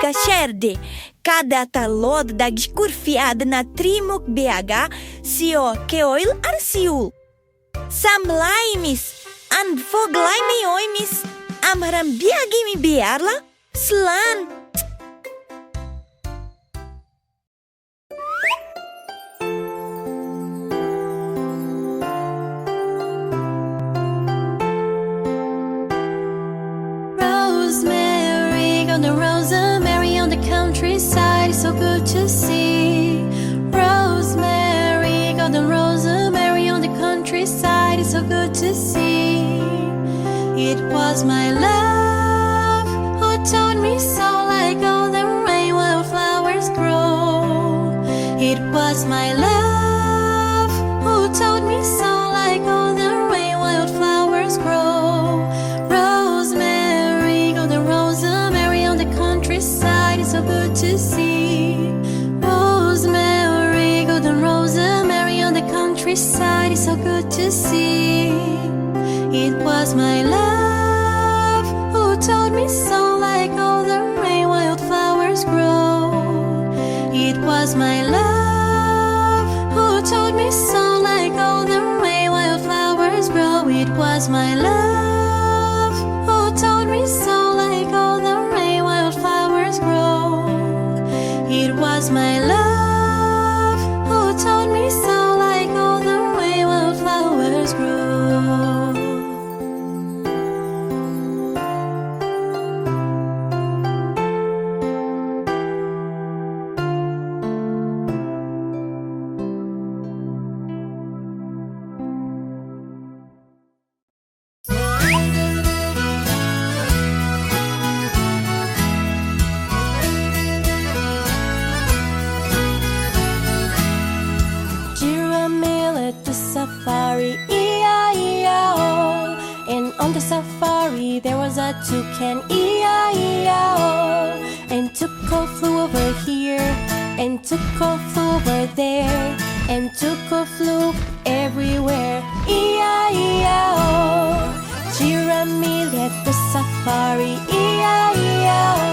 Beaga Cairde, cada talod da curfiada na Trí Mhuc Beaga, Shneaic-Am ar siúl. Samlaimis, an Foghlaim oimis, Amhráin Beaga bearla, slan. Rosemary on the countryside is so good to see. Rosemary, golden rosemary on the countryside is so good to see. It was my love who taught me so, like all the rain wildflowers grow. It was my love who taught me so, like all the rain wildflowers grow. Rosemary, golden rosemary on the countryside is so good to see. Rosemary, golden rosemary on the countryside is so good to see. It was my love who taught me so, like all the rain wildflowers grow. It was my love who taught me so, like all the rain wildflowers grow. It was my love who taught me so, like all the rain wildflowers grow. It was my love who taught me so, like all the rain wildflowers grow. Giramille at the safari, E-I-E-I-O. And on the safari there was a toucan, E-I-E-I-O. And Tuco flew over here, and Tuco flew over there, and Tuco flew everywhere, E-I-E-I-O. Giramille at the safari, E-I-E-I-O.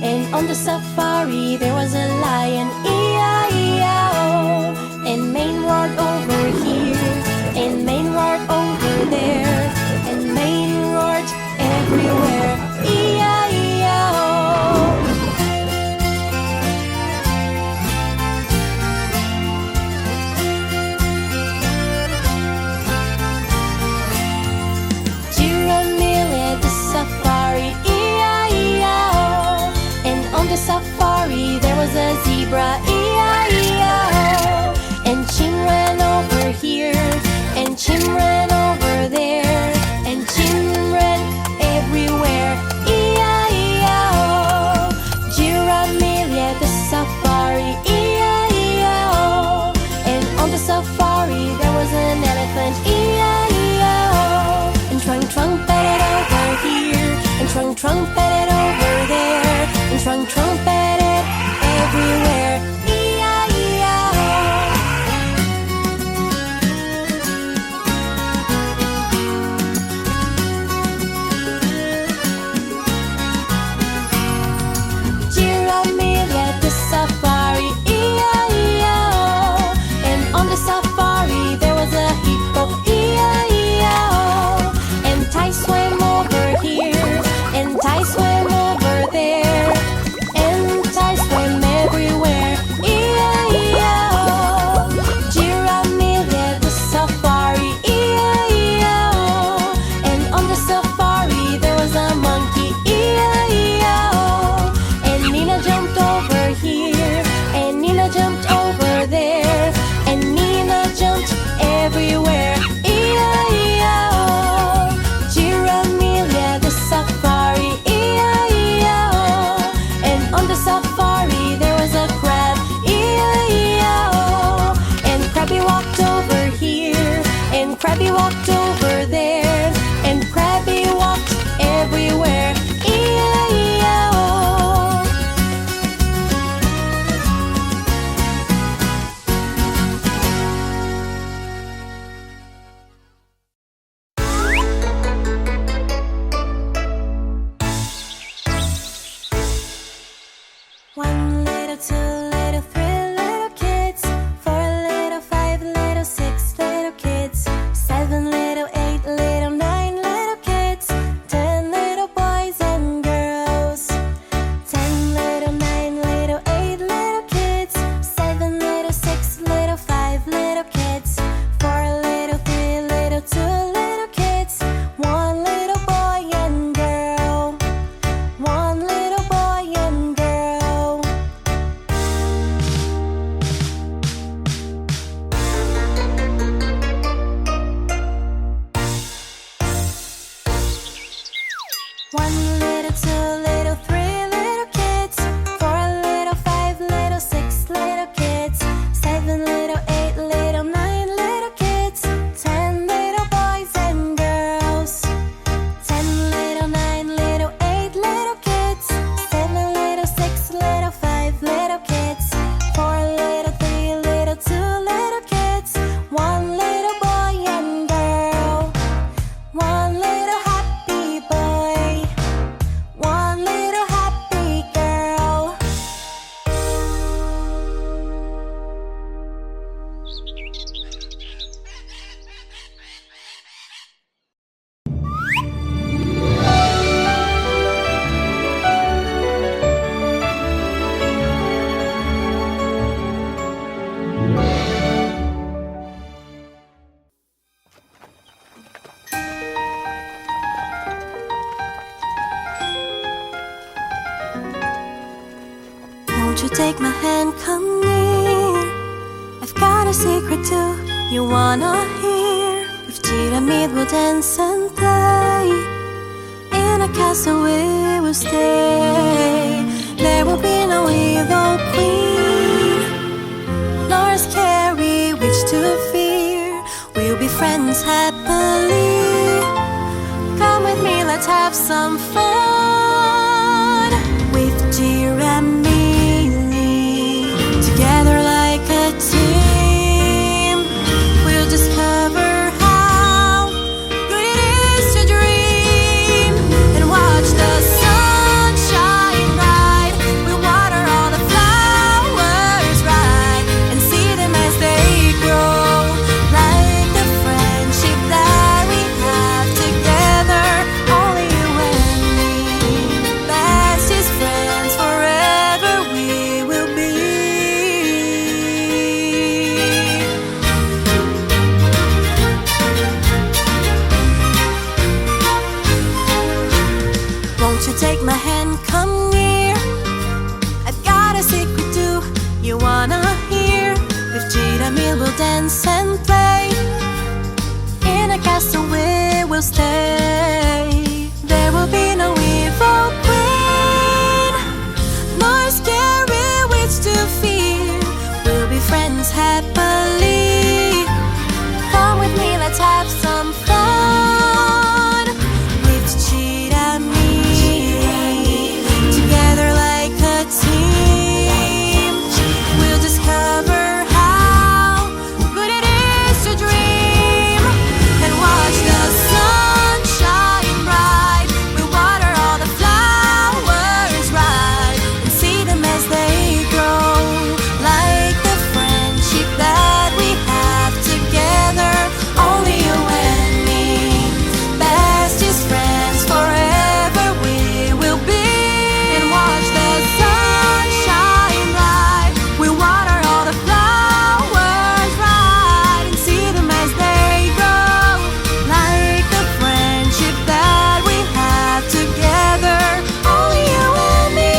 And on the safari there was a lion, E-I-E-I-O. And Maine roared over here, and Maine roared over there, and Maine roared everywhere, E-I-E-I-O. Giramille at the safari, E-I-E-I-O. And on the safari there was a zebra, E-I-E-I-O. And Ching ran 1 little, 2 little, 3 little kids, 4 little, 5 little, 6 little kids, 7 little, 8 little, 9 little kids, 10 little boys and girls, 10 little, 9 little, 8 little kids, 7 little, 6 little, 5 little kids, 4 little, 3 little, 2 little kids, 1 little boy and girl, 1 little happy boy, 1 little happy girl. Won't you take my hand, come near? I've got a secret too, you wanna hear? With Giramille we'll dance and play, in a castle we will stay. There will be no evil queen, nor scary witch to fear. We'll be friends happily. Come with me, let's have some fun. With Giramille, together like a team, we'll discover how good it is to dream and watch the sun shine bright. We'll water all the flowers right and see them as they grow, like the friendship that we have together. Only you and me, bestest friends forever we will be. Won't you take my hand, come near? I've got a secret too, you wanna hear? With Giramille we'll dance and play, in a castle we will stay. There will be no evil queen, nor scary witch to fear. We'll be friends happily. Come with me, let's have some fun. With Giramille, together like a team, we'll discover how good it is to dream and watch the sun shine bright. We'll water all the flowers right and see them as they grow, like the friendship that we have together. Only you and me, bestest friends forever we will be. And watch the sun shine bright. We'll water all the flowers right and see them as they grow, like the friendship that we have together. Only you and me,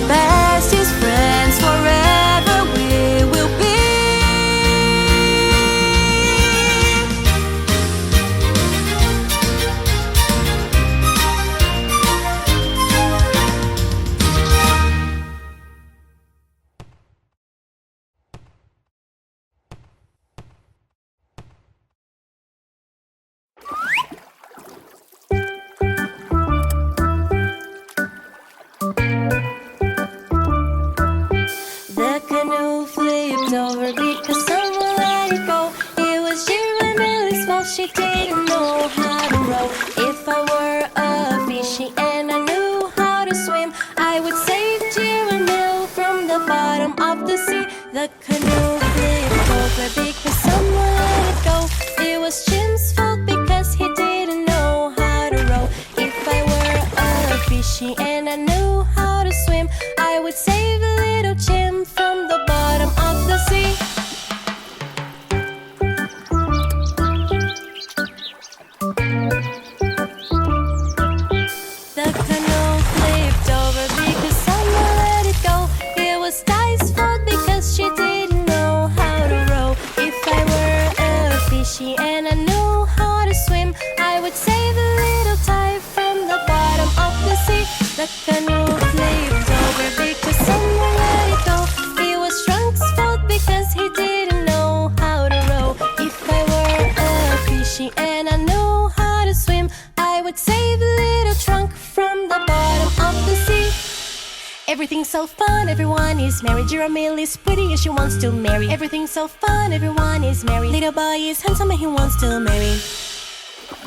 bestest friends forever we will be. The canoe flipped over because someone let it go. It was Giramille's fault, she didn't know how to row. If I were a fishy and I knew how to swim, I would save Giramille from the bottom of the sea. The canoe flipped over because someone let it go. It was Jim's fault because he didn't know how to row. If I were a fishy and I knew how to swim, I would save little Jim from the bottom of the sea. The canoe flipped over because someone let it go. It was Ty's fault because she didn't know The canoe flipped over because someone let it go. It was Trunk's fault because he didn't know how to row. If I were a fishy and I knew how to swim, I would save little Trunk from the bottom of the sea. Everything's so fun, everyone is merry. Giramille is pretty and she wants to marry. Everything's so fun, everyone is merry. Little boy is handsome and he wants to marry.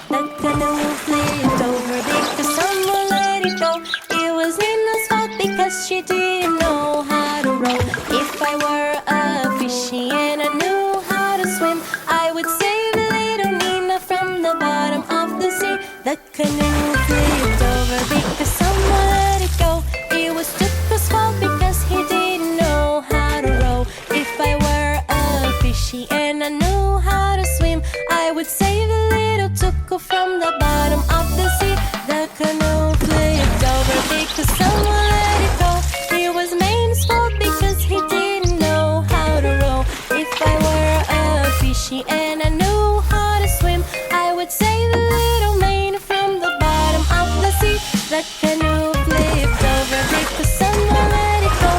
The canoe flipped over because someone let it go. It was Nina's fault because she didn't know how to row. If I were a fishy and I knew how to swim, I would save little Nina from the bottom of the sea. The canoe flipped over because someone let it go. It was Tuka's fault because he didn't know how to row. If I were a fishy and I knew how to swim, I would save a little Tuka from the bottom of the sea. The canoe flipped over because someone let it go. It was Main's fault because he didn't know how to row. If I were a fishy and I knew how to swim, I would save a little Main from the bottom of the sea. The canoe flipped over because someone let it go.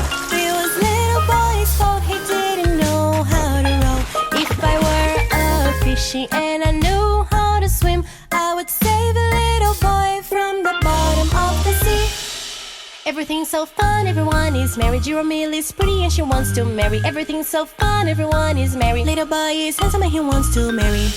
It was little boy's fault, he didn't know how to row. If I were a fishy and I knew how to swim, I would save a little boy from the bottom of the sea. Everything's so fun, everyone is merry. Giramille is pretty and she wants to marry. Everything's so fun, everyone is merry. Little boy is handsome and he wants to marry.